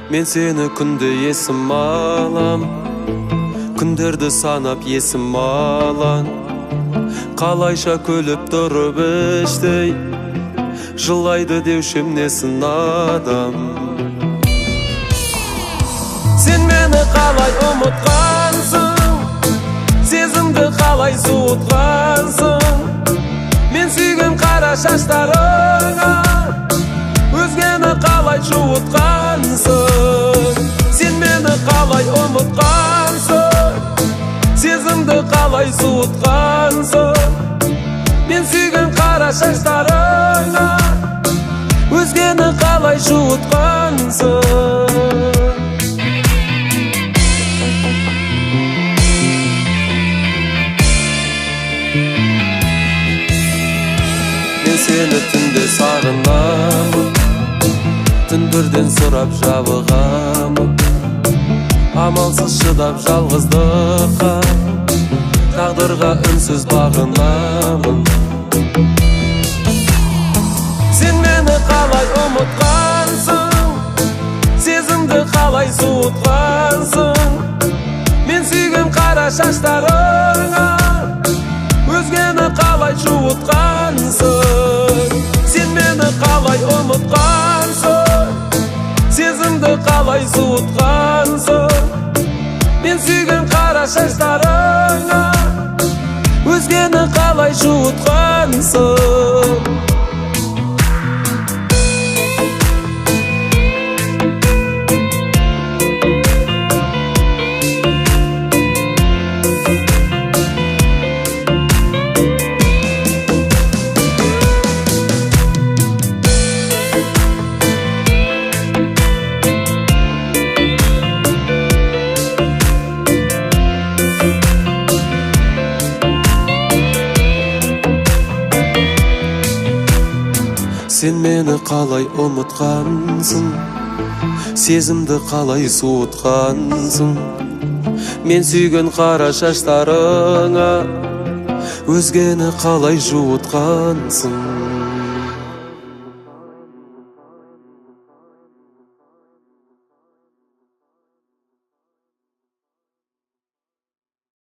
Мен сені күнде есім алам, күндерді санап есім алам. Қалайша күліп тұрып іштей, жылайды деушім несін адам. Сен мені қалай ұмытқансың, сезімді қалай суытқансың. Мен сүйген қара шаштарыңа өзгені қалай жуытқансың. Сен мені қалай ұмытқансың, сезімді қалай суытқансың. Мен сүйген қара шаштарыңа өзгені қалай жуытқансың. Сені түнде сағынамын, түндерден сұрап жабығамын. Амалсыз шыдап жалғыздыққа, тағдырға үнсіз бағынамын. Сен мені қалай ұмытқансың, сезімді қалай суытқансың. Мен сүйген қара шаштарыңа өзгені қалай жуытқансың. Сен мені қалай ұмытқансың, сезімді қалай суытқансың. Мен сүйген қара шаштарыңа өзгені қалай жуытқансың. Сен мені қалай ұмытқансың, сезімді қалай суытқансың. Мен сүйген қара шаштарыңа өзгені қалай жуытқансың.